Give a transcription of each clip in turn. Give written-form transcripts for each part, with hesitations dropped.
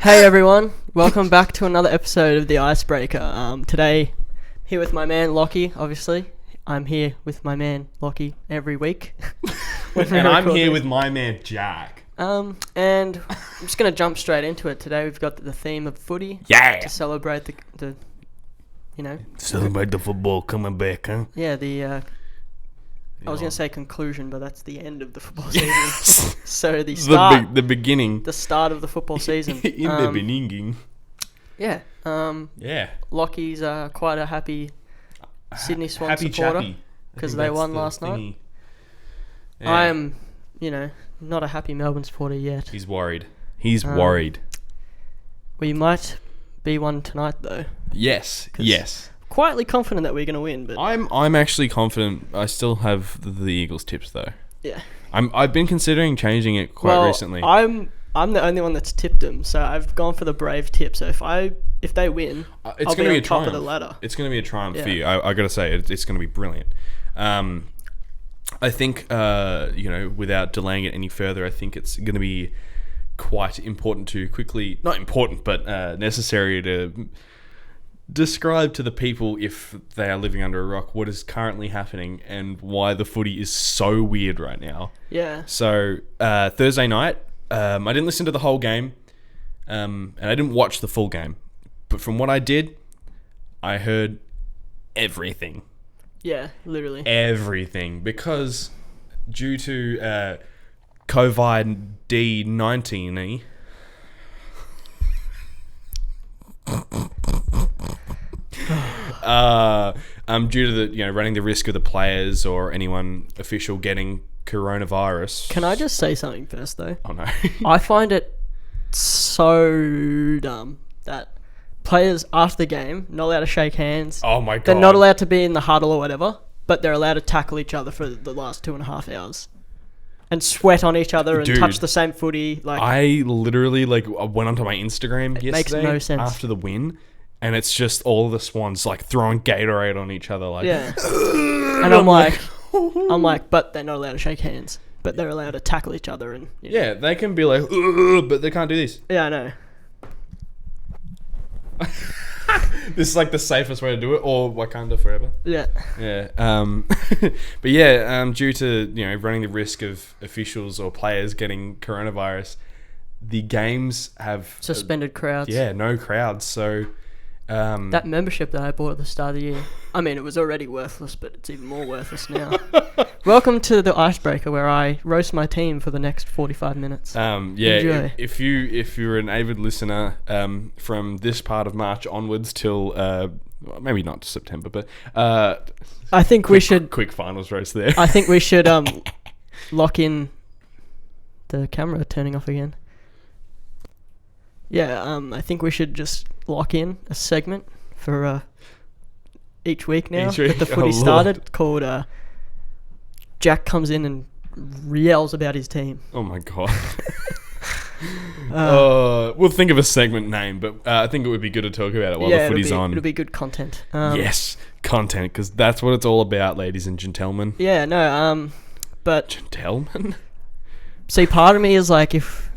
Hey everyone, welcome back to another episode of The Icebreaker. Today, here with my man Lockie, obviously. I'm here with my man Lockie every week. And I'm here with my man Jack. And I'm just going to jump straight into it. Today we've got the theme of footy. Yeah. To celebrate the Celebrate the football coming back, huh? Yeah, I was going to say conclusion, but that's the end of the football season. So the start. The beginning. The start of the football season. In the beginning. Yeah. Yeah. Lockie's quite a happy Sydney Swans happy supporter because they won last night. Yeah. I'm, not a happy Melbourne supporter yet. He's worried. He's worried. We might be one tonight, though. Yes. Quietly confident that we're going to win, but I'm actually confident. I still have the Eagles tips though. Yeah. I've been considering changing it quite recently. I'm the only one that's tipped them, so I've gone for the Brave tip. So if they win, it's going to be a triumph. Top of the ladder. It's going to be a triumph for you. I got to say, it's going to be brilliant. I think without delaying it any further, I think it's going to be quite important to quickly, not important, but necessary to describe to the people, if they are living under a rock, what is currently happening and why the footy is so weird right now. Yeah. So Thursday night, I didn't listen to the whole game, and I didn't watch the full game, but from what I did, I heard everything. Yeah, literally everything, because due to COVID-19, due to the running the risk of the players or anyone official getting coronavirus. Can I just say something first, though? Oh no! I find it so dumb that players after the game not allowed to shake hands. Oh my god! They're not allowed to be in the huddle or whatever, but they're allowed to tackle each other for the last 2.5 hours. And sweat on each other and touch the same footy. I literally went onto my Instagram yesterday makes no sense. After the win, and it's just all of the Swans throwing Gatorade on each other, yeah. And I'm like, but they're not allowed to shake hands, but they're allowed to tackle each other and yeah, they can be like, but they can't do this. Yeah, I know. This is the safest way to do it, or Wakanda forever. Yeah. Yeah. But yeah, due to running the risk of officials or players getting coronavirus, the games have suspended crowds. Yeah, no crowds. So that membership that I bought at the start of the year, I mean, it was already worthless, but it's even more worthless now. Welcome to the Icebreaker, where I roast my team for the next 45 minutes. Yeah. Enjoy. If you're an avid listener, from this part of March onwards till maybe not September, but I think we should quick finals roast there. I think we should lock in the camera turning off again. Yeah, I think we should just lock in a segment for each week now that the footy started, called Jack comes in and yells about his team. Oh my god. We'll think of a segment name, but I think it would be good to talk about it while the footy's on. It'll be good content. Yes, content, because that's what it's all about, ladies and gentlemen. Yeah, no, but... Gentlemen? See, part of me is like, if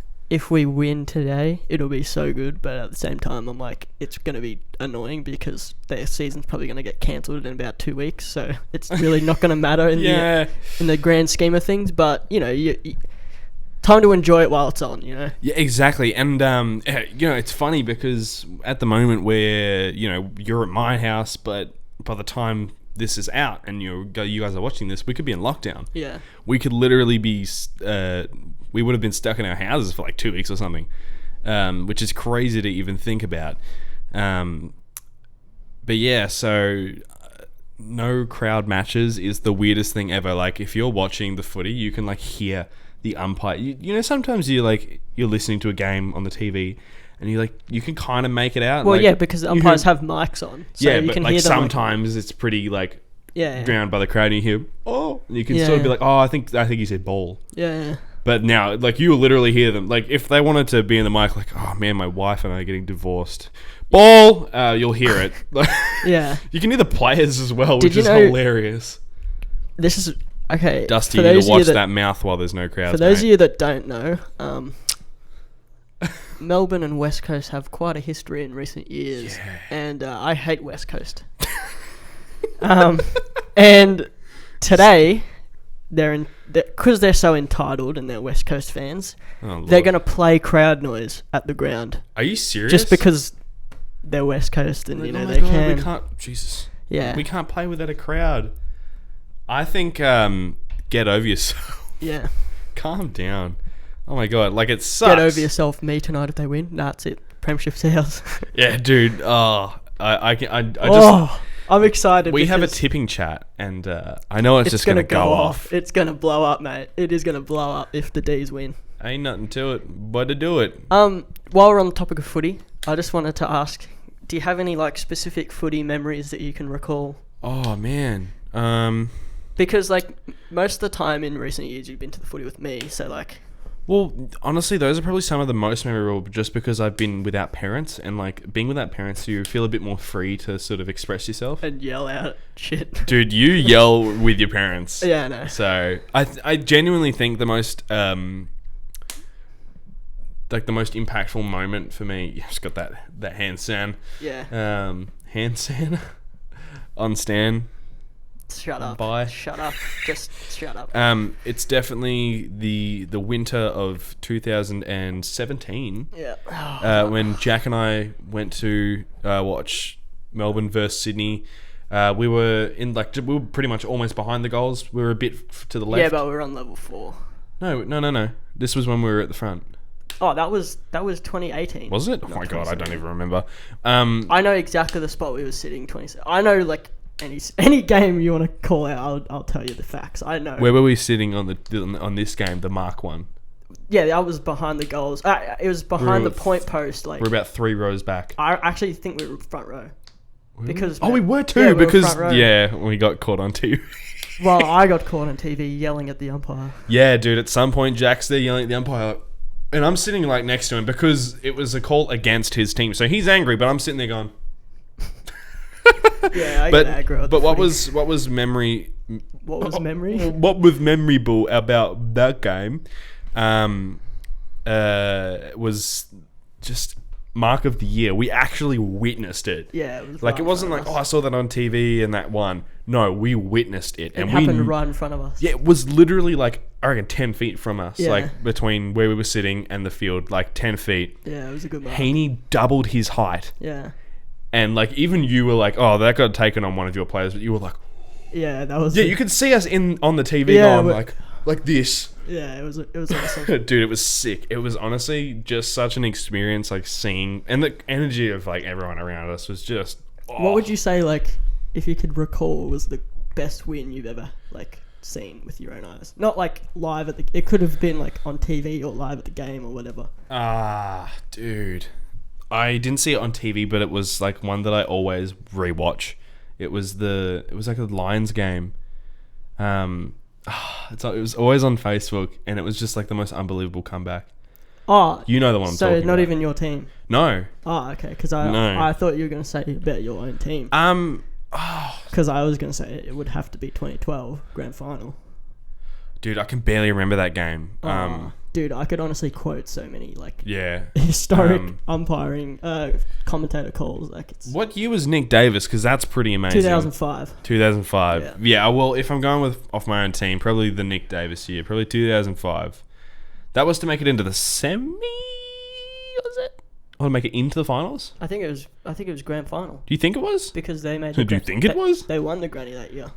we win today, it'll be so good, but at the same time, I'm like, it's going to be annoying because their season's probably going to get cancelled in about 2 weeks, so it's really not going to matter in the grand scheme of things, but, time to enjoy it while it's on, Yeah, exactly, and, it's funny because at the moment where, you're at my house, but by the time this is out and you guys are watching this, we could be in lockdown. Yeah. We could literally be... we would have been stuck in our houses for 2 weeks or something, which is crazy to even think about. But yeah, so no crowd matches is the weirdest thing ever. If you're watching the footy, you can hear the umpire. Sometimes you're listening to a game on the TV and you can kind of make it out. Well, yeah, because the umpires have mics on, so yeah, you but can hear them. Sometimes it's pretty drowned by the crowd, and you hear and you can sort of be I think he said ball. Yeah. But now, you will literally hear them. If they wanted to be in the mic, oh man, my wife and I are getting divorced. Ball! You'll hear it. Yeah. You can hear the players as well, which is hilarious. This is... Okay. Dusty, you need to watch that mouth while there's no crowds. For those of you that don't know, Melbourne and West Coast have quite a history in recent years, Yeah. and I hate West Coast. And today, because they're so entitled and they're West Coast fans, they're going to play crowd noise at the ground. Are you serious? Just because they're West Coast and, Like, they can. We can't... Jesus. Yeah. We can't play without a crowd. I think, get over yourself. Yeah. Calm down. Oh my God. Like, it sucks. Get over yourself, me tonight if they win. Nah, that's it. Premiership's ours. Yeah, dude. Oh, I Oh, I'm excited. We have a because tipping chat, and I know it's just going to go off. It's going to blow up, mate. It is going to blow up if the D's win. Ain't nothing to it but to do it. While we're on the topic of footy, I just wanted to ask, do you have any like specific footy memories that you can recall? Oh, man. Because like most of the time in recent years you've been to the footy with me, so like... Well, honestly, those are probably some of the most memorable just because I've been without parents, and like being without parents, you feel a bit more free to sort of express yourself. And yell out shit. Dude, you yell with your parents. Yeah, I know. So I genuinely think the most like the most impactful moment for me, yeah, just got that handstand. Yeah. Handstand on Stan. Shut up. Bye. Shut up. Just shut up. It's definitely the winter of 2017. Yeah. When Jack and I went to watch Melbourne versus Sydney. We were pretty much almost behind the goals. We were a bit to the left. Yeah, but we were on level 4. No. This was when we were at the front. Oh, that was 2018. Was it? Oh Not my God, I don't 2017. even remember. I know exactly the spot we were sitting. I know like any game you want to call out. I'll tell you the facts. I know. Where were we sitting on this game, the Mark one? Yeah, I was behind the goals. It was behind the point post. Like we're about 3 rows back. I actually think we were front row. Because we were too. Yeah, we were because front row. we got caught on TV. Well, I got caught on TV yelling at the umpire. Yeah, dude. At some point, Jack's there yelling at the umpire, and I'm sitting like next to him because it was a call against his team. So he's angry, but I'm sitting there going. Yeah, I get aggro. But what was memory? What was memory? What was memorable about that game? Was just Mark of the Year. We actually witnessed it. Yeah, it was like right it wasn't in like, front oh, of I saw that on TV and that one. No, we witnessed it, It and happened right in front of us. Yeah, it was literally like I reckon 10 feet from us, Yeah. like between where we were sitting and the field, like 10 feet. Yeah, it was a good mark. Haney doubled his height, Yeah. and like even you were like, oh, that got taken on one of your players, but you were like, Yeah, that was. yeah, you could see us on the TV Yeah, going but- like this. Yeah, it was awesome. Dude, it was sick. It was honestly just such an experience, like seeing, and the energy of like everyone around us was just. Oh. What would you say, like, if you could recall, was the best win you've ever like seen with your own eyes? Not like live at the. It could have been like on TV or live at the game or whatever. Dude, I didn't see it on TV, but it was like one that I always rewatch. It was like a Lions game. It was always on Facebook, and it was just like the most unbelievable comeback. Oh, You know the one I'm so talking not about. even your team. No. Oh, okay. Because No. I thought you were gonna say about your own team. Because I was gonna say it would have to be 2012 grand final. Dude, I can barely remember that game. Dude, I could honestly quote so many like Yeah. historic umpiring commentator calls. Like it's What year was Nick Davis? Because that's pretty amazing. 2005. 2005. Yeah, well, if I'm going off my own team, probably the Nick Davis year. Probably 2005. That was to make it into the semi, was it? Or to make it into the finals? I think it was grand final Do you think it was? because they made. Do you think it was? They won the granny that year.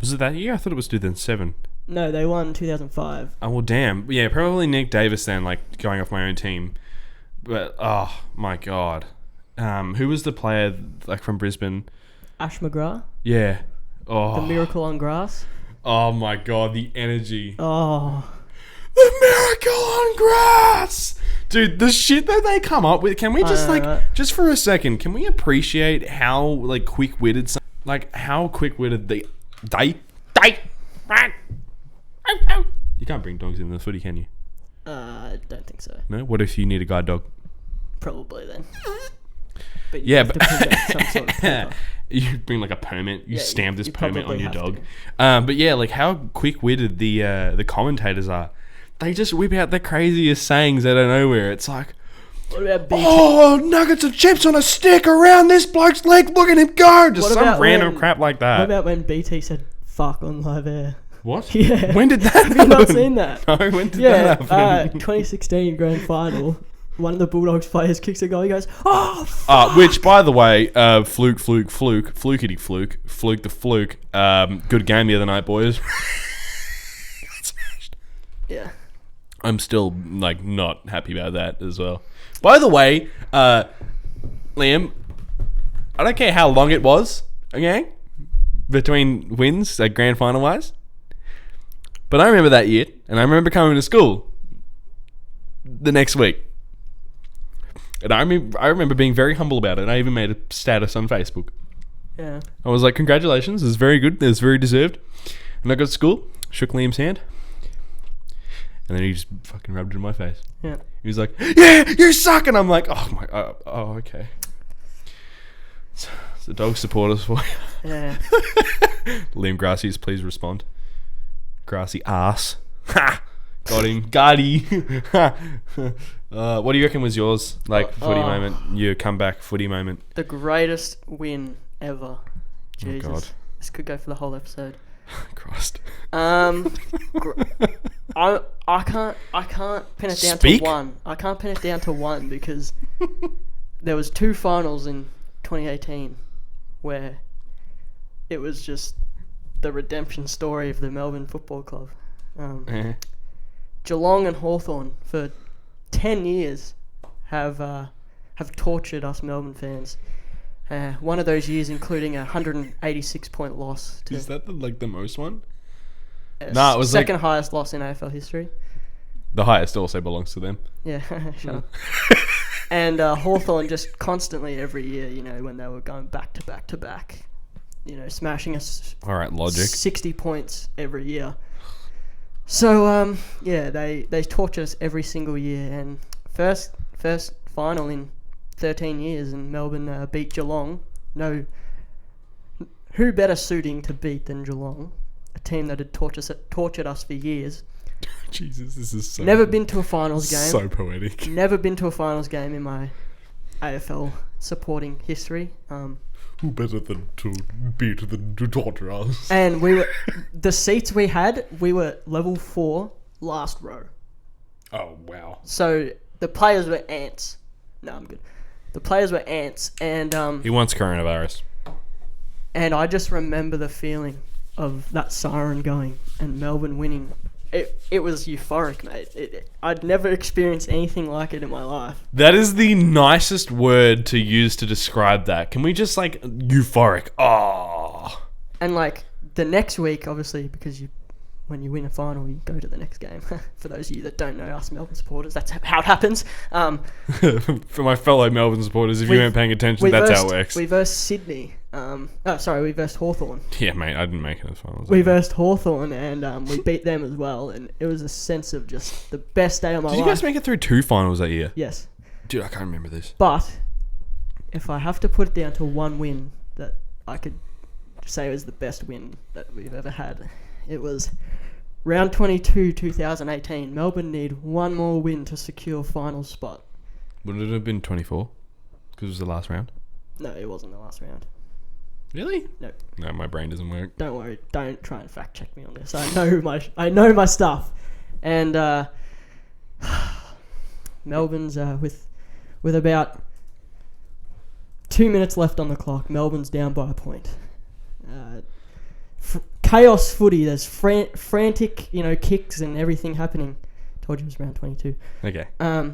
Was it that year? I thought it was 2007. No, they won 2005. Oh, well, damn. Yeah, probably Nick Davis then, like, going off my own team. But, oh, my God. Who was the player, like, from Brisbane? Ash McGrath, Yeah. Oh. the miracle on grass. Oh, my God, the energy. Oh, The miracle on grass! Dude, the shit that they come up with, can we just, know, like, right? just for a second, can we appreciate how, like, quick-witted, You can't bring dogs in the footy, can you? I don't think so. No? What if you need a guide dog? Probably then. But Yeah, have but to present some sort of paper. you bring like a permit. You Yeah, stamp this you permit on probably your have dog. But yeah, like how quick-witted the commentators are. they just whip out the craziest sayings out of nowhere. It's like, What about BT? oh, nuggets of chips on a stick around this bloke's leg. Look at him go. Just What some about random crap like that. What about when BT said "fuck" on live air? What? Yeah. When did that happen? Have you not seen that? No, when did that happen? 2016 grand final. One of the Bulldogs players kicks a goal. He goes, "Oh, fuck." Which, by the way, flukety fluke the fluke. Good game the other night, boys. Yeah. I'm still not happy about that as well. By the way, Liam, I don't care how long it was, okay, between wins, grand final wise. But I remember that year, and I remember coming to school the next week. And I remember being very humble about it. I even made a status on Facebook. Yeah. I was like, congratulations, it was very good, it was very deserved. And I got to school, shook Liam's hand, and then he just fucking rubbed it in my face. Yeah. He was like, yeah, you suck! And I'm like, okay. So the dog supporters for you. Yeah. Liam Grassies, please respond. Grassy ass. Ha! Got him. Got him. What do you reckon was yours? Footy moment. Your comeback footy moment. The greatest win ever. Jesus. Oh, God. This could go for the whole episode. Christ. I can't pin it down Speak? to one. I can't pin it down to one because there was 2 finals in 2018 where it was just the redemption story of the Melbourne Football Club. Geelong and Hawthorn for 10 years have tortured us Melbourne fans. One of those years including a 186-point loss. Is that the most one? Nah, it was second highest loss in AFL history. The highest also belongs to them. Yeah, shut up. And Hawthorn just constantly every year, when they were going back to back to back, smashing us. All right, logic. 60 points every year. So they torture us every single year, and first final in 13 years, and Melbourne beat Geelong. No, who better suiting to beat than Geelong, a team that had tortured us for years. Jesus, this is so... Never been to a finals game. So poetic. Never been to a finals game in my AFL supporting history. Who better than to beat than to torture us? And the seats we were level 4, last row. Oh, wow. So the players were ants. No, I'm good. The players were ants, and He wants coronavirus. And I just remember the feeling of that siren going and Melbourne winning. It was euphoric, mate. I'd never experienced anything like it in my life. That is the nicest word to use to describe that. Can we just euphoric? Oh. And the next week, obviously, because when you win a final, you go to the next game. For those of you that don't know us Melbourne supporters, that's how it happens. For my fellow Melbourne supporters, if you weren't paying attention, that's how it works. We versed Sydney. We versed Hawthorn. Yeah, mate, I didn't make it as finals. We versed Hawthorn, and we beat them as well. And it was a sense of just the best day of my life. Did you guys make it through 2 finals that year? Yes. Dude, I can't remember this. But if I have to put it down to one win that I could say was the best win that we've ever had, it was round 22, 2018. Melbourne need one more win to secure final spot. Would it have been 24? Because it was the last round? No, it wasn't the last round. Really? No. No, my brain doesn't work. Don't worry. Don't try and fact check me on this. I know my stuff. And Melbourne's with about 2 minutes left on the clock. Melbourne's down by a point. Chaos footy. There's frantic, kicks and everything happening. Told you it was round 22. Okay. I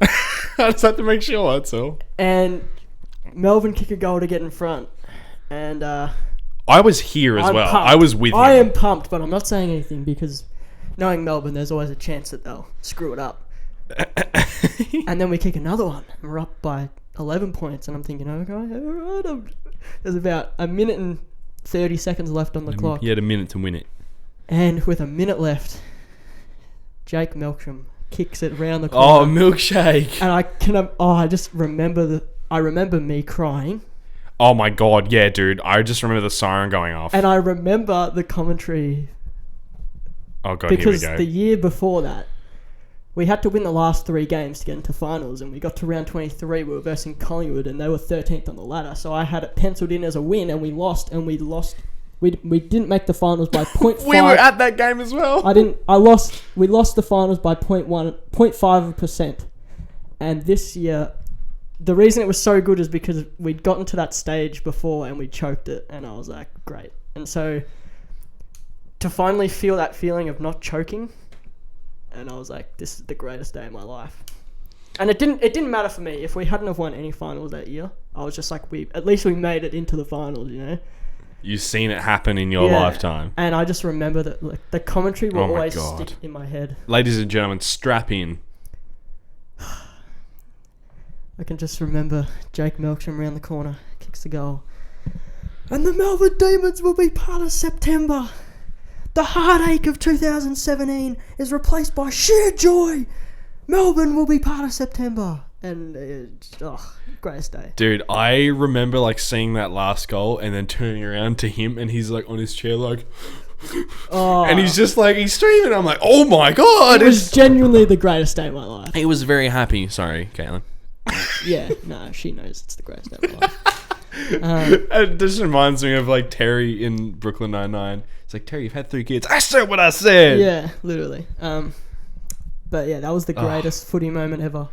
just had to make sure, that's all. And Melbourne kick a goal to get in front. And I was here as well. Pumped. I was with you. I am pumped, but I'm not saying anything because knowing Melbourne, there's always a chance that they'll screw it up. And then we kick another one. And we're up by 11 points. And I'm thinking, okay, all right. There's about a minute and 30 seconds left on the clock. You had a minute to win it. And with a minute left, Jake Melksham kicks it round the corner. Oh, milkshake. And I just remember I remember me crying. Oh my god, yeah, dude. I just remember the siren going off. And I remember the commentary. Oh god, because here we go. the year before that, we had to win the last 3 games to get into finals, and we got to round 23. We were versing Collingwood, and they were 13th on the ladder. So I had it penciled in as a win, and we lost. We didn't make the finals by 0.5. We were at that game as well. We lost the finals by 0.5%. And this year, the reason it was so good is because we'd gotten to that stage before and we choked it, and I was like, great. And so to finally feel that feeling of not choking, and I was like, this is the greatest day of my life. And it didn't matter for me if we hadn't have won any finals that year. I was just like, at least we made it into the finals, you know. You've seen it happen in your lifetime. And I just remember that, like, the commentary will always stick in my head. Ladies and gentlemen, strap in. I can just remember Jake Melksham around the corner, kicks the goal. And the Melbourne Demons will be part of September. The heartache of 2017 is replaced by sheer joy. Melbourne will be part of September. And, greatest day. Dude, I remember, like, seeing that last goal and then turning around to him and he's, like, on his chair, like... and he's just, like, he's streaming. I'm like, oh, my God. It was genuinely the greatest day of my life. He was very happy. Sorry, Caitlin. Yeah, no, she knows it's the greatest day of my life. It just reminds me of, like, Terry in Brooklyn Nine-Nine. It's like, Terry, you've had 3 kids. I said what I said. Yeah, literally. But yeah, that was the greatest footy moment ever.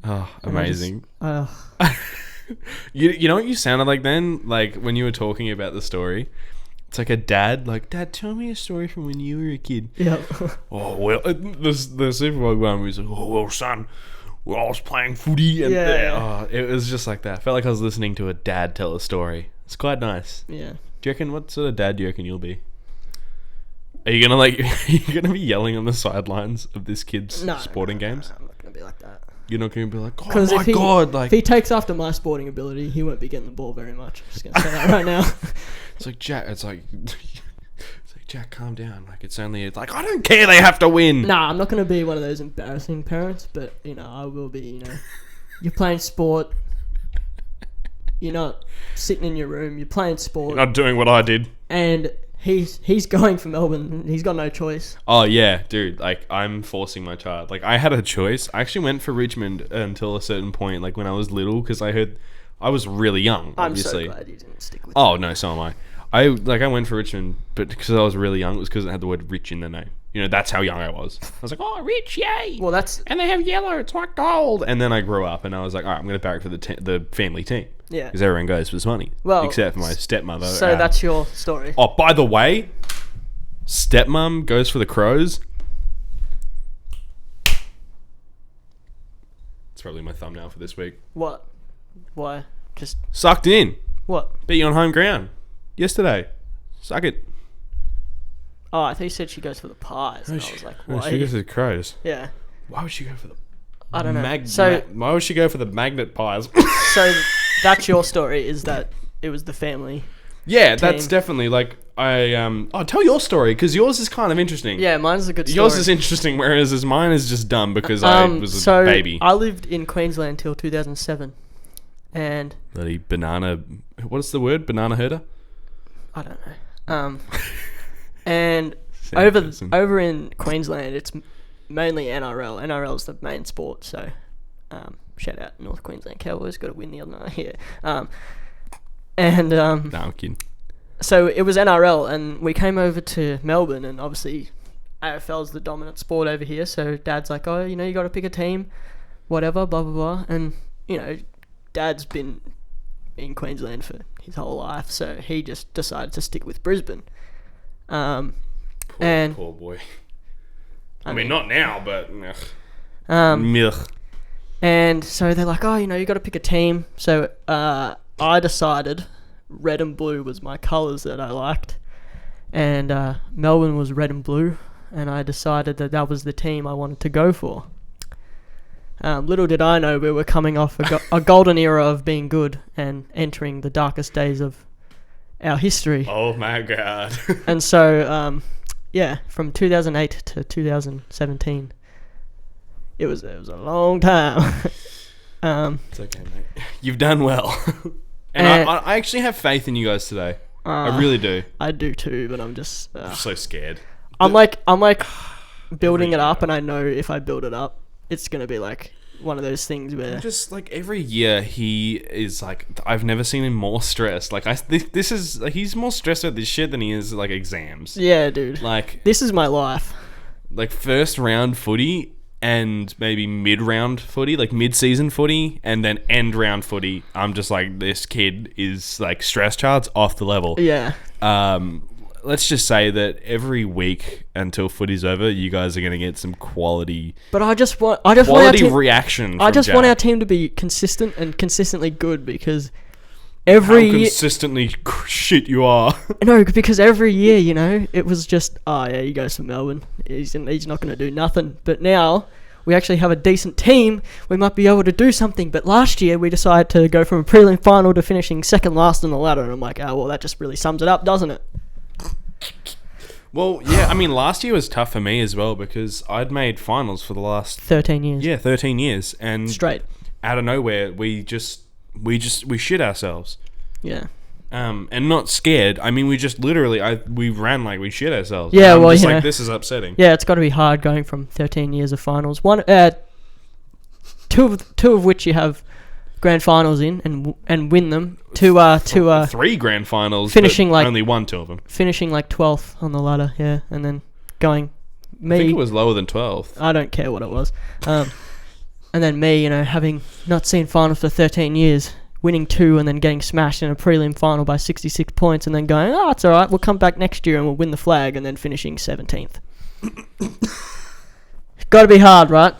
Oh, amazing. Just, you know what you sounded like then? Like, when you were talking about the story? It's like a dad. Like, Dad, tell me a story from when you were a kid. Yeah. Oh, well, the Super Bowl one was like, oh, well, son, I was playing footy. And it was just like that. I felt like I was listening to a dad tell a story. It's quite nice. Yeah. Do you reckon, what sort of dad do you reckon you'll be? Are you gonna be yelling on the sidelines of this kid's sporting games? No, I'm not gonna be like that. You're not gonna be like, oh my God! Like, if he takes after my sporting ability, he won't be getting the ball very much. I'm just gonna say that right now. It's like Jack. It's like Jack, calm down. Like, it's like, I don't care. They have to win. Nah, I'm not gonna be one of those embarrassing parents, but I will be. You're playing sport. You're not sitting in your room. You're playing sport. You're not doing what I did. And he's going for Melbourne. He's got no choice. Oh yeah, dude. Like, I'm forcing my child. Like, I had a choice. I actually went for Richmond until a certain point, like when I was little, because I was really young. Obviously. I'm so glad you didn't stick with. Oh no, so am I. I went for Richmond, but because I was really young, it was because it had the word "rich" in the name. That's how young I was. I was like, oh, rich, yay! Well, and they have yellow. It's like gold. And then I grew up, and I was like, all right, I'm going to barrack for the family team. Yeah. Because everyone goes for this money. Well, except for my stepmother. So that's your story. Oh, by the way, stepmom goes for the Crows. It's probably my thumbnail for this week. What? Why? Just sucked in. What? Beat you on home ground yesterday. Suck it. Oh, I thought you said she goes for the Pies. And I was like, why? She goes for the Crows. Yeah. Why would she go for the... I don't know. Why would she go for the Magnet Pies? So that's your story, is that it was the family. Yeah, that's definitely like I'll tell your story, because yours is kind of interesting. Yeah, mine's a good story. Yours is interesting, whereas mine is just dumb because I was a baby. I lived in Queensland till 2007, and bloody banana. What's the word? Banana herder? I don't know. And over in Queensland, it's mainly NRL. NRL is the main sport, so shout out North Queensland Cowboys, got to win the other night here. No, I'm kidding. So it was NRL, and we came over to Melbourne, and obviously AFL's the dominant sport over here, so Dad's like, oh, you got to pick a team, whatever, blah, blah, blah. And, Dad's been in Queensland for his whole life, so he just decided to stick with Brisbane. Poor boy. I mean, not now, but... And so they're like, oh, you got to pick a team. So I decided red and blue was my colours that I liked. And Melbourne was red and blue. And I decided that was the team I wanted to go for. Little did I know we were coming off a golden era of being good and entering the darkest days of our history. Oh my God. And so, from 2008 to 2017, it was a long time. It's okay, mate. You've done well. And I actually have faith in you guys today. I really do. I do too, but I'm just I'm so scared. I'm like building it up, year. and I know if I build it up, it's gonna be like one of those things where Just like every year he is like, I've never seen him more stressed. Like this is like, he's more stressed at this shit than he is like exams. yeah, dude. Like This is my life. like first round footy and maybe mid round footy, like mid season footy, and then end round footy. I'm just like, this kid is like stress charts off the level. Yeah. Let's just say that every week until footy's over, you guys are going to get some quality But I just want our quality team, reaction. I from just Jack. want our team to be consistent and consistently good because How every year, consistently shit you are. no, because every year, you know, it was just, oh yeah, he goes to Melbourne. He's not going to do nothing. But now we actually have a decent team. We might be able to do something. But last year we decided to go from a prelim final to finishing second last on the ladder, and I'm like, oh well, that just really sums it up, doesn't it? Well, yeah, I mean, last year was tough for me as well because I'd made finals for the last 13 years. 13 years, and Straight. out of nowhere we shit ourselves. Yeah. And not scared. I mean, we just literally we ran like we shit ourselves. Yeah, I'm well, just you know. like, this is upsetting. Yeah, it's got to be hard going from 13 years of finals. Two of which you have grand finals in and win them. To 3 grand finals, finishing but like only won 2 of them. finishing like 12th on the ladder, yeah, and then going I think me. it was lower than 12th. I don't care what it was. And then me, you know, having not seen finals for 13 years, winning 2 and then getting smashed in a prelim final by 66 points, and then going, oh, it's all right, we'll come back next year and we'll win the flag, and then finishing 17th. Got to be hard, right?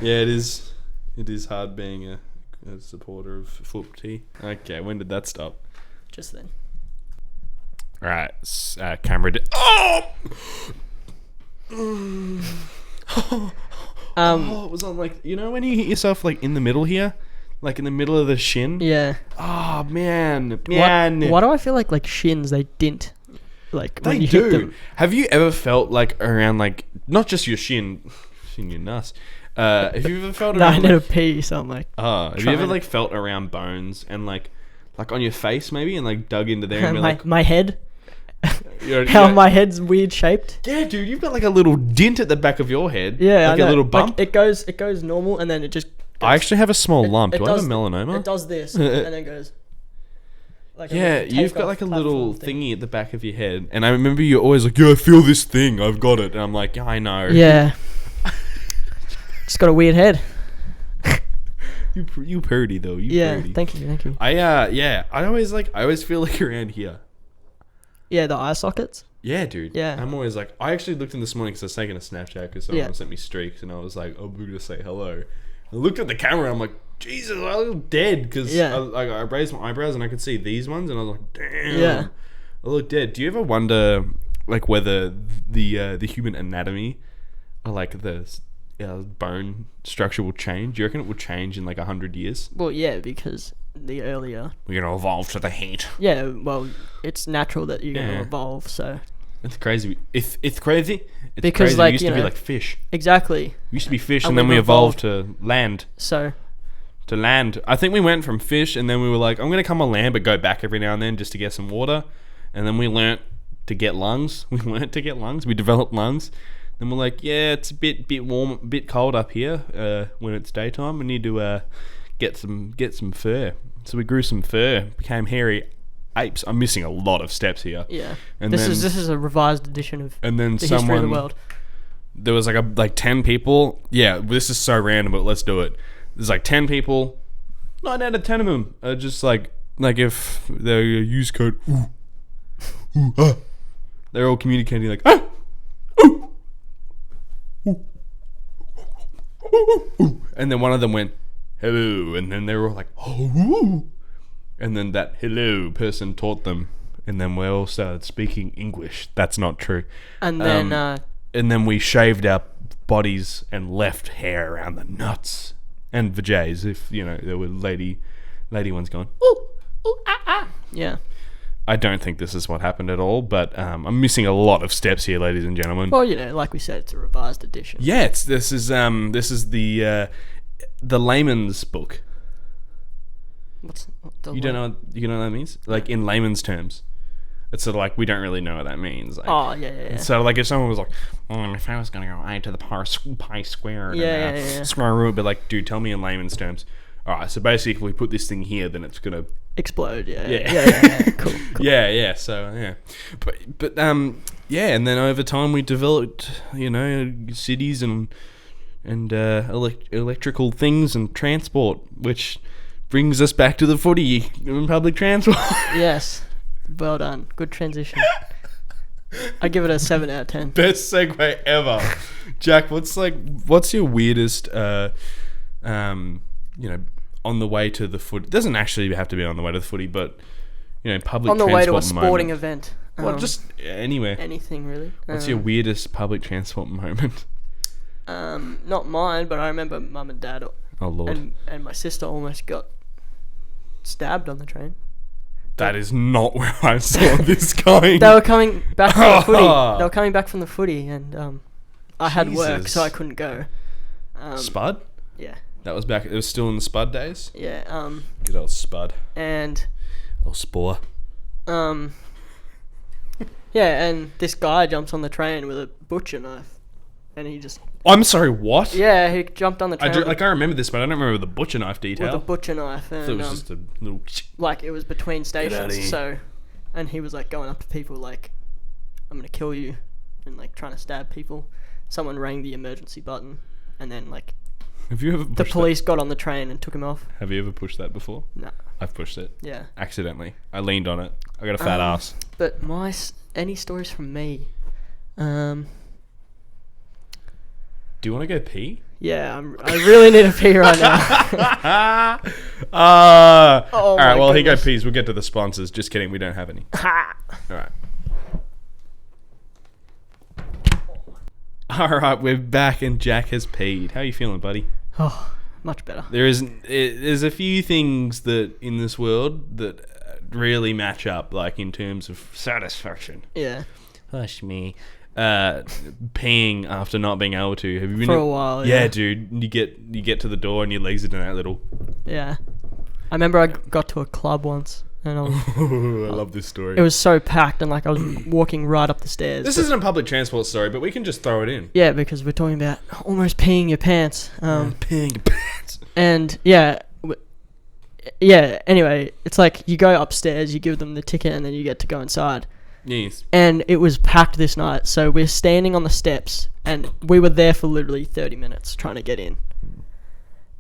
Yeah, it is. It is hard being a supporter of Footy. Okay, when did that stop? Just then. All right, camera. Oh! It was on like, you know when you hit yourself like in the middle here, like in the middle of the shin. Yeah. Oh man. Why do I feel like shins they dint? Like when They you hit do. them. Have you ever felt like around like not just your shin your nuts? Have you ever felt No, I around? need to pee, so I'm like. Have you ever like felt around bones and like on your face maybe and like dug into there and be like my head. you're- How you're- my head's weird shaped. Yeah, dude, you've got like a little dint at the back of your head. Yeah, like I know. a little Like, bump. it goes normal and then it just. I actually have a small lump. it Do I have a does- melanoma? It does this and then goes. Like Yeah, little you've got takeoff like a little platform thingy at the back of your head, and I remember you're always like, "Yeah, I feel this thing. I've got it." And I'm like, "Yeah, I know." Yeah. Just got a weird head. you pretty though. You Yeah, pretty. thank you. I always feel like around here. Yeah, the eye sockets. Yeah, dude. Yeah. I'm always like, I actually looked in this morning because I was taking a Snapchat because someone Yeah. sent me streaks, and I was like, "Oh, we're gonna say hello." I looked at the camera, and I'm like, Jesus, I look dead because Yeah. I raised my eyebrows and I could see these ones, and I was like, damn, Yeah. I look dead. Do you ever wonder, like, whether the human anatomy, or like the bone structure will change? Do you reckon it will change in like 100 years? Well, yeah, because the earlier. We're gonna evolve to the heat. Yeah, well, it's natural that you're going Yeah. to evolve, so. It's crazy. It's crazy. It's Because, crazy. like, We used you to be know- like fish. Exactly. We used to be fish, And and then we've we evolved to land. So. To land. I think we went from fish, and then we were like, I'm going to come on land, but go back every now and then just to get some water. And then we learnt to get lungs. We learnt to get lungs. We developed lungs. Then we're like, yeah, it's a bit warm, a bit cold up here when it's daytime. We need to get some fur. So we grew some fur, became hairy apes. I'm missing a lot of steps here. Yeah. And this then, is a revised edition of and then the history of the world. There was like 10 people. Yeah, this is so random, but let's do it. There's like 10 people. 9 out of 10 of them are just like if they use code they're all communicating like and then one of them went hello, and then they were all like oh, and then that hello person taught them, and then we all started speaking English. That's not true. And then And then we shaved our bodies and left hair around the nuts and vajays, if you know there were lady ones going yeah. I don't think this is what happened at all, but I'm missing a lot of steps here, ladies and gentlemen. Well, you know, like we said, it's a revised edition. Yeah, this is the layman's book. What You don't know what that means? Like in layman's terms. It's sort of like, we don't really know what that means. Like, Oh, yeah. so like if someone was like, if I was going to go a to the pi squared, Yeah. square root, but like, dude, tell me in layman's terms. All right, so basically, if we put this thing here, then it's gonna Explode, yeah. Cool. Yeah. So yeah, but yeah, and then over time we developed, cities and electrical things and transport, which brings us back to the footy and public transport. Yes, well done. Good transition. I give it a 7 out of 10. Best segue ever. Jack, what's your weirdest on the way to the footy? It doesn't actually have to be on the way to the footy, but public on the transport way to a sporting moment. event. Well, just anywhere. Anything really. What's your weirdest public transport moment? Not mine, but I remember Mum and Dad Oh Lord. and my sister almost got stabbed on the train. That is not where I saw this going. They were coming back from the footy. They were coming back from the footy, and I had work, Jesus. so I couldn't go. Spud? Yeah. That was back. It was still in the Spud days. Yeah. Good old Spud. And Old Spore. yeah, and this guy jumps on the train with a butcher knife, and he just I'm sorry. What? he jumped on the train. I remember this, but I don't remember the butcher knife detail. with a butcher knife, I and thought it was just a little. like it was between outta stations, here. so, and he was like going up to people like, "I'm gonna kill you," and like trying to stab people. Someone rang the emergency button, and then like Have you ever? the Pushed police got on the train and took him off. That? Have you ever pushed that before? No. I've pushed it Yeah. accidentally. I leaned on it. I got a fat ass. But any stories from me? Do you want to go pee? Yeah, I really need to pee right now. Oh all right. my Well, here go goodness. peas. We'll get to the sponsors. Just kidding. We don't have any. All right. All right. We're back, and Jack has peed. How are you feeling, buddy? Oh, much better. There's a few things that in this world that really match up, like in terms of satisfaction. Yeah. Hush me. Peeing after not being able to. Have you been For a while, Yeah, yeah. dude. You get to the door and your legs are doing that little. Yeah. I remember I got to a club once, and I love this story. it was so packed, and like I was walking right up the stairs. This isn't a public transport story, but we can just throw it in. Yeah, because we're talking about almost peeing your pants. Peeing your pants. And yeah. Anyway, it's like you go upstairs, you give them the ticket, and then you get to go inside. Yes. And it was packed this night, so we're standing on the steps, and we were there for literally 30 minutes trying to get in.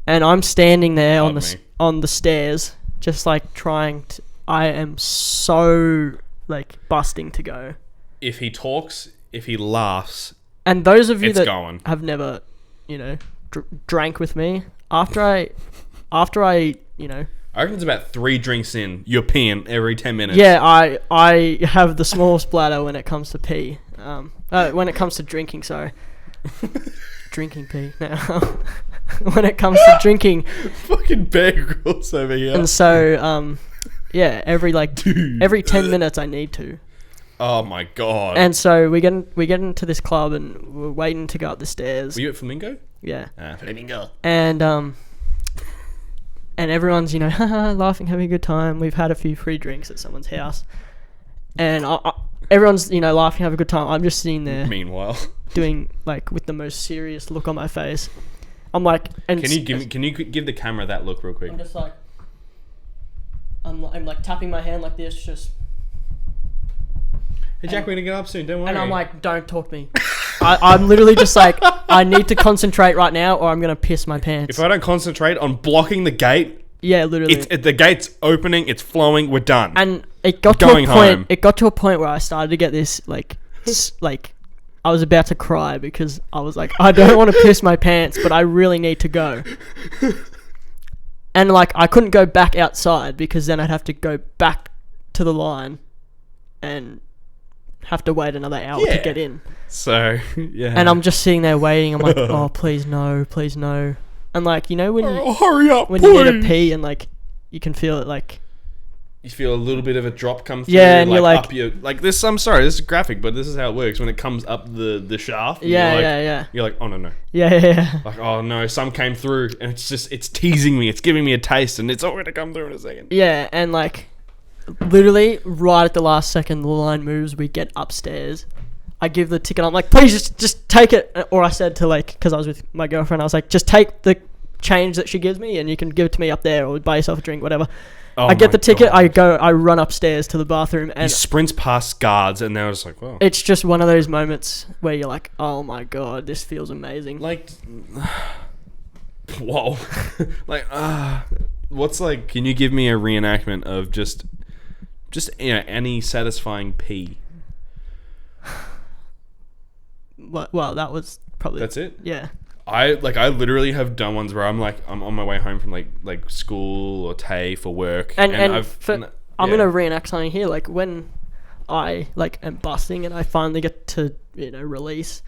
And I'm standing there on the stairs, just like trying to. I am so like busting to go. If he talks, if he laughs, And those of you it's that going. have never, drank with me, after I, I reckon it's about 3 drinks in. You're peeing every 10 minutes. yeah, I have the smallest bladder when it comes to pee. When it comes to drinking, sorry. Drinking pee. No. When it comes to drinking. Fucking Bear Grylls over here. And so, every 10 minutes I need to. Oh my god. And so we get into this club, and we're waiting to go up the stairs. Were you at Flamingo? Yeah. Flamingo. And everyone's, laughing, having a good time. We've had a few free drinks at someone's house. And everyone's, laughing, having a good time. I'm just sitting there Meanwhile, doing, with the most serious look on my face. I'm like... And can you give the camera that look real quick? I'm just like... I'm like tapping my hand like this, just... Hey Jack, we're gonna get up soon, don't worry. And I'm like, don't talk to me. I'm literally just like, I need to concentrate right now or I'm going to piss my pants. if I don't concentrate on blocking the gate, Yeah, literally. the gate's opening, it's flowing, we're done. And it got to a point. Home. It got to a point where I started to get this I was about to cry because I was like, I don't want to piss my pants, but I really need to go. And I couldn't go back outside because then I'd have to go back to the line and have to wait another hour to get in. So, yeah. And I'm just sitting there waiting. I'm like, oh, please no, please no. And when you hurry up, when you need to pee and you can feel it you feel a little bit of a drop come through. Yeah, and you're like up your this. I'm sorry, this is graphic, but this is how it works when it comes up the shaft. Yeah. You're like, oh no. Yeah. Like, oh no, some came through, and it's teasing me. It's giving me a taste, and it's all going to come through in a second. Yeah, and literally right at the last second, the line moves. We get upstairs. I give the ticket. I'm like, please just take it. Or I said to like, because I was with my girlfriend, I was like, just take the change that she gives me, and you can give it to me up there, or buy yourself a drink, whatever. Oh I get my the ticket. God. I run upstairs to the bathroom, He and sprints past guards, and they're just like, "Whoa!" it's just one of those moments where you're like, oh my God, this feels amazing. Like, whoa! Like, what's like? Can you give me a reenactment of just any satisfying pee? Well, that was probably. That's it. Yeah. I literally have done ones where I'm on my way home from like school or TAFE for work, I'm yeah. gonna reenact something here. Like when I am busting and I finally get to release,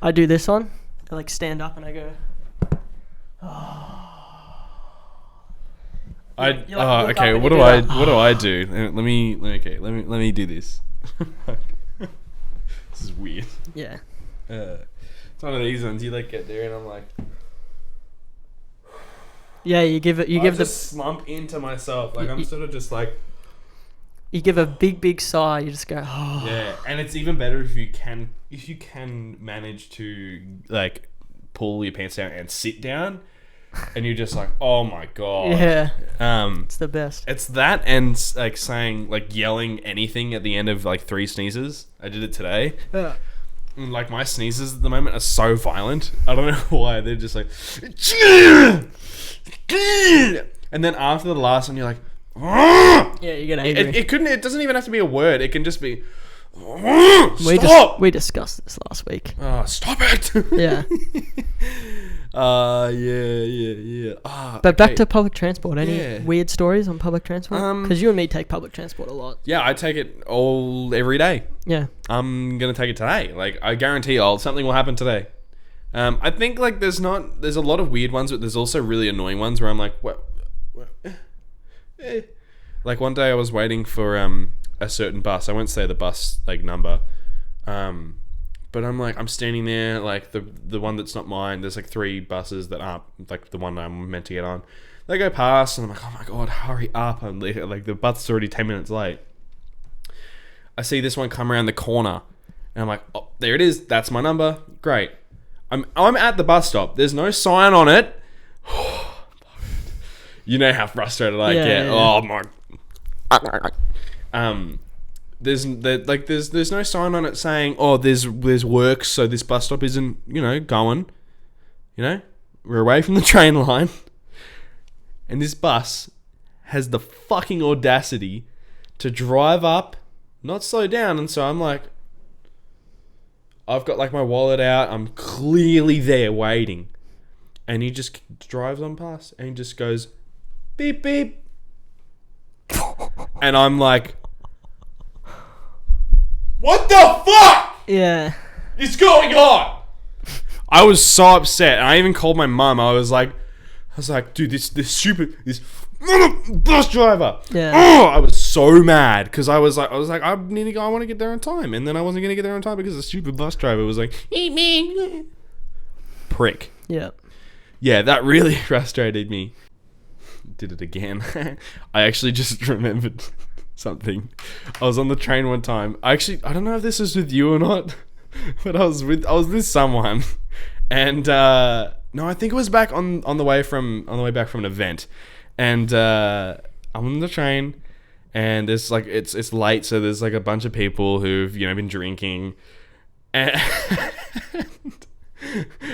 I do this one. I like stand up and I go. Okay. What do I do? Let me do this. This is weird. Yeah. It's one of these ones you like get there and I'm like, yeah, you give the slump into myself, like I'm sort of just like, you give a big sigh, you just go, oh. Yeah, and it's even better if you can manage to like pull your pants down and sit down, and you're just like, oh my God. Yeah. It's the best. It's that, and like yelling anything at the end of like 3 sneezes. I did it today. Yeah. Like my sneezes at the moment are so violent. I don't know why. They're just like, and then after the last one, you're like, yeah, you get angry. It doesn't even have to be a word. It can just be, stop. We discussed this last week. Stop it. Yeah. Yeah. But back to public transport. Any weird stories on public transport? Because you and me take public transport a lot. Yeah, I take it every day. Yeah. I'm gonna take it today. Like I guarantee, something will happen today. I think like there's a lot of weird ones, but there's also really annoying ones where I'm like, what? Like one day I was waiting for a certain bus. I won't say the bus like number. But I'm like, I'm standing there, like the one that's not mine. There's like 3 buses that aren't like the one I'm meant to get on. They go past, and I'm like, oh my God, hurry up! I'm like the bus is already 10 minutes late. I see this one come around the corner, and I'm like, oh, there it is. That's my number. Great. I'm at the bus stop. There's no sign on it. You know how frustrated I get. Yeah. Oh my. There's no sign on it saying, oh, there's work, so this bus stop isn't going. We're away from the train line, and this bus has the fucking audacity to drive up, not slow down, and so I'm like, I've got like my wallet out, I'm clearly there waiting, and he just drives on past, and he just goes, beep beep, and I'm like, what the fuck? Yeah. Is going on? I was so upset, and I even called my mum. I was like, dude, this bus driver. Yeah. Oh, I was so mad because I was like, I want to get there on time, and then I wasn't gonna get there on time because the stupid bus driver was like, prick. Yeah. Yeah, that really frustrated me. Did it again. I actually just remembered something. I was on the train one time. I don't know if this was with you or not, but I was with someone, and no, I think it was back on the way back from an event, and I'm on the train, and there's like it's late, so there's like a bunch of people who've been drinking, and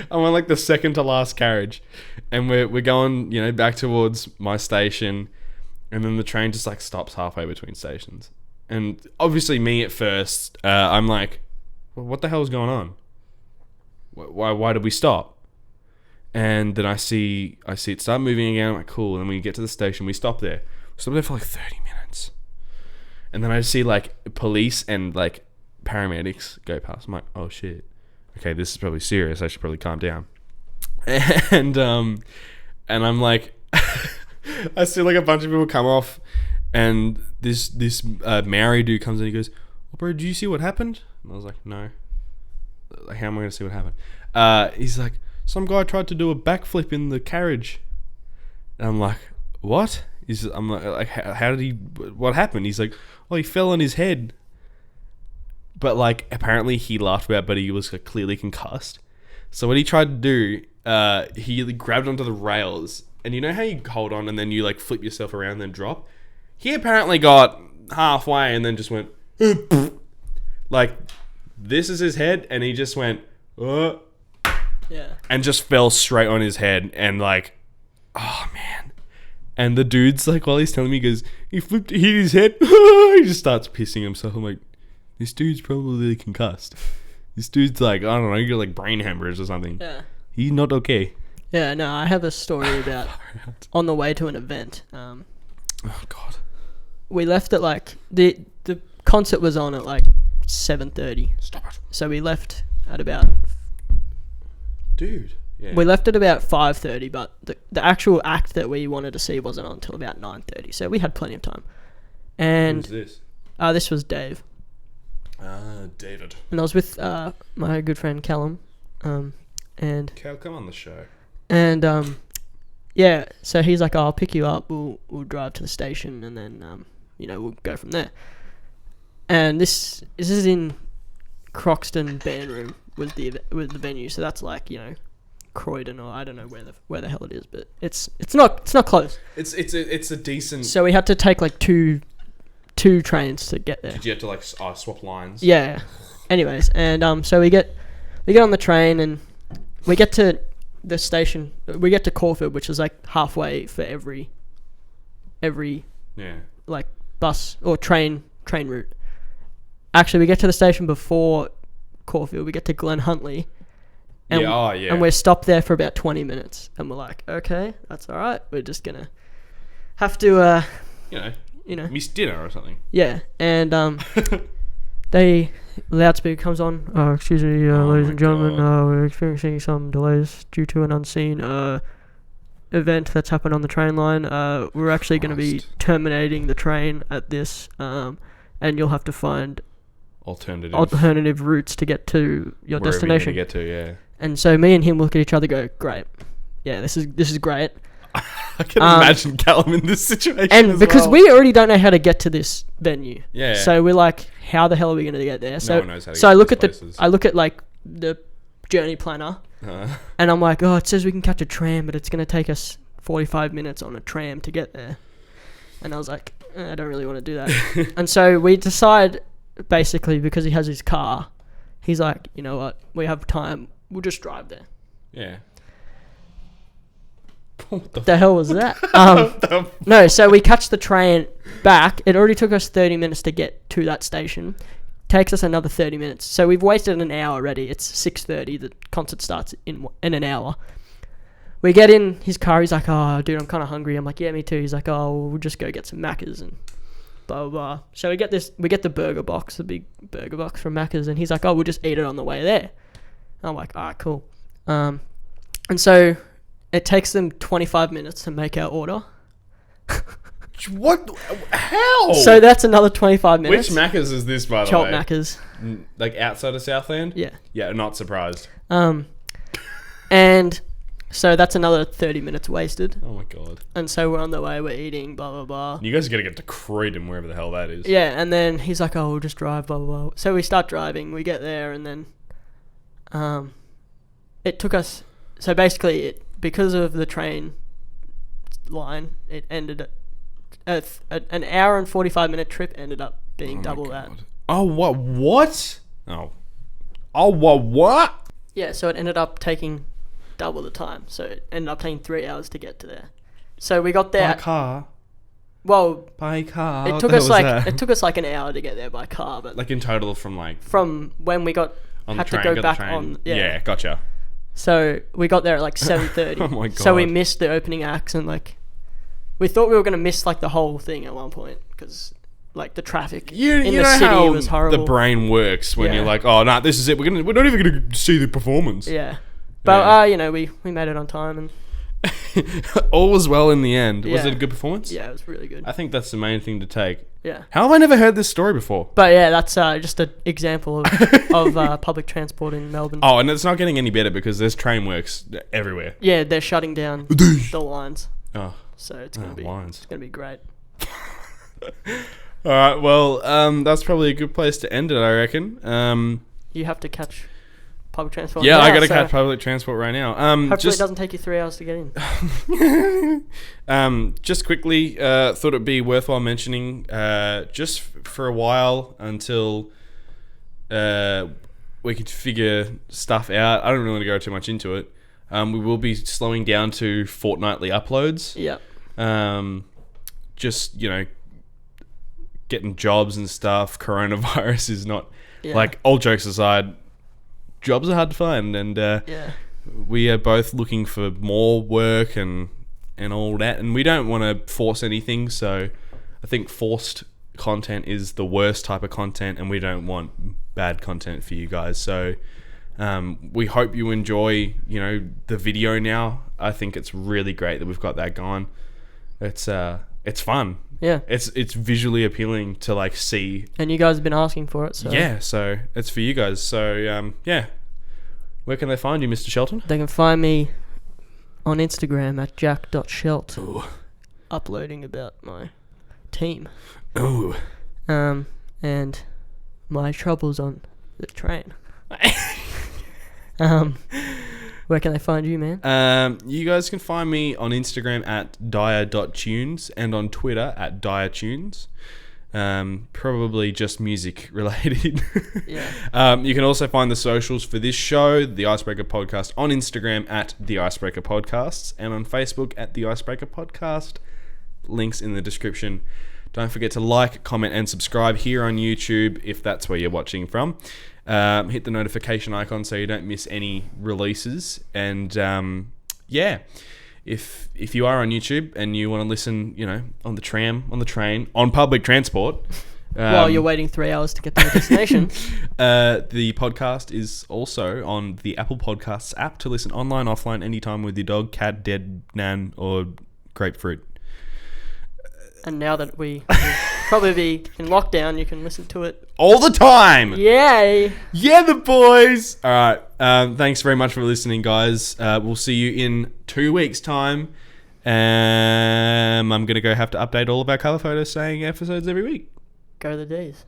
I'm on like the second to last carriage, and we're going back towards my station. And then the train just like stops halfway between stations. And obviously me at first, I'm like, well, what the hell is going on? Why did we stop? And then I see it start moving again. I'm like, cool. And then we get to the station, we stop there. We stop there for like 30 minutes. And then I see like police and like paramedics go past. I'm like, oh shit. Okay, this is probably serious. I should probably calm down. And I'm like, I see like a bunch of people come off, and this Maori dude comes in. He goes, "Oh, bro, do you see what happened?" And I was like, "No. Like, how am I going to see what happened?" He's like, "Some guy tried to do a backflip in the carriage." And I'm like, "What?" I'm like, how did he? What happened? He's like, well, he fell on his head. But like, apparently he laughed about it, but he was like, clearly concussed. So what he tried to do, he grabbed onto the rails, and you know how you hold on and then you like flip yourself around and then drop. He apparently got halfway and then just went like, this is his head, and he just went and just fell straight on his head, and like, oh man. And the dude's like, while he's telling me, he goes, he hit his head. He just starts pissing himself. I'm like, this dude's probably concussed. This dude's like, I don't know, you got like brain hemorrhage or something. Yeah. He's not okay. Yeah, no, I have a story about on the way to an event. Oh God. We left at like the concert was on at like 7:30. Stop it. So we left at about. Dude. Yeah. We left at about 5:30, but the actual act that we wanted to see wasn't on until about 9:30. So we had plenty of time. And who's this? This was Dave. David. And I was with my good friend Callum. And Cal, come on the show. And yeah, so he's like, I'll pick you up. We'll drive to the station, and then we'll go from there. And this is in Croxton Band Room was the venue. So that's like Croydon, or I don't know where the hell it is, but it's not close. It's a decent. So we had to take like two trains to get there. Did you have to like swap lines? Yeah. Anyways, and so we get on the train, and we get to the station. We get to Caulfield, which is like halfway for every like bus or train route. Actually, we get to the station before Caulfield. We get to Glen Huntly. And and we're stopped there for about 20 minutes, and we're like, okay, that's all right. We're just gonna have to miss dinner or something. Yeah, and the loudspeaker comes on. Excuse me, ladies and gentlemen, we're experiencing some delays due to an unseen event that's happened on the train line. We're actually going to be terminating the train at this, and you'll have to find alternative routes to get to your destination. Get to, yeah. And so me and him look at each other, go, great. Yeah, this is great. I can imagine Callum in this situation. And because we already don't know how to get to this venue. Yeah. So we're like, how the hell are we going to get there? So, no one knows how to get I look at like the journey planner, and I'm like, it says we can catch a tram, but it's going to take us 45 minutes on a tram to get there. And I was like, I don't really want to do that. And so we decide, basically, because he has his car, he's like, you know what, we have time, we'll just drive there. Yeah. What the hell was that? No, so we catch the train back. It already took us 30 minutes to get to that station. Takes us another 30 minutes. So we've wasted an hour already. It's 6:30. The concert starts in an hour. We get in his car. He's like, oh, dude, I'm kind of hungry. I'm like, yeah, me too. He's like, oh, we'll just go get some Maccas and blah, blah, blah. So we get the burger box, the big burger box from Macca's, and he's like, oh, we'll just eat it on the way there. And I'm like, all right, cool. And so it takes them 25 minutes to make our order. What? How? So that's another 25 minutes. Which Macca's is this, by the way? Chop Macca's. Like outside of Southland? Yeah. Yeah, not surprised. And so that's another 30 minutes wasted. Oh my God. And so we're on the way, we're eating, blah, blah, blah. You guys are going to get to Croydon, wherever the hell that is. Yeah, and then he's like, oh, we'll just drive, blah, blah, blah. So we start driving, we get there, and then it took us... So basically, because of the train line, it ended at an hour and 45-minute trip ended up being double that. Oh, what? Oh, what? Yeah, so it ended up taking double the time. So it ended up taking 3 hours to get to there. So we got there. By car? Well, by car. It took us like an hour to get there by car, but like in total from when we got on had the train, to go back the train. on. Yeah, gotcha. So we got there at like 7:30. Oh my God. So we missed the opening acts, and like we thought we were gonna miss like the whole thing at one point because like the traffic in the city was horrible. The brain works when you're like, oh no, this is it. We're not even gonna see the performance. Yeah, but we made it on time and all was well in the end. Was it a good performance? Yeah, it was really good. I think that's the main thing to take. Yeah. How have I never heard this story before? But yeah, that's just an example of public transport in Melbourne. Oh, and it's not getting any better because there's train works everywhere. Yeah, they're shutting down the lines. Oh. so it's gonna be great. All right, well, that's probably a good place to end it, I reckon. You have to catch public transport. Yeah, now, I got to so catch public transport right now. hopefully it doesn't take you 3 hours to get in. Just quickly, thought it'd be worthwhile mentioning, just for a while until we could figure stuff out. I don't really want to go too much into it. We will be slowing down to fortnightly uploads. Yeah. Just, getting jobs and stuff. Coronavirus is not, like, all jokes aside, jobs are hard to find, and we are both looking for more work and all that, and we don't want to force anything, so I think forced content is the worst type of content, and we don't want bad content for you guys. So we hope you enjoy the video now. I think it's really great that we've got that going. It's fun. Yeah, it's visually appealing to like see, and you guys have been asking for it, so so it's for you guys. So where can they find you, Mr. Shelton? they can find me on Instagram at jack.shelt. Uploading about my team. Ooh. And my troubles on the train. Where can they find you, man? You guys can find me on Instagram at dire.tunes and on Twitter at diretunes. Probably just music related. Yeah. You can also find the socials for this show, The Icebreaker Podcast, on Instagram at The Icebreaker Podcasts and on Facebook at The Icebreaker Podcast. Links in the description. Don't forget to like, comment, and subscribe here on YouTube if that's where you're watching from. Hit the notification icon so you don't miss any releases. And if you are on YouTube and you want to listen, on the tram, on the train, on public transport, while you're waiting 3 hours to get to your destination, the podcast is also on the Apple Podcasts app to listen online, offline, anytime with your dog, cat, dead nan, or grapefruit. And now that we probably be in lockdown, you can listen to it all the time. Yay! Yeah, the boys. All right. Thanks very much for listening, guys. We'll see you in 2 weeks' time. I'm gonna go have to update all of our cover photos saying episodes every week. Go the D's.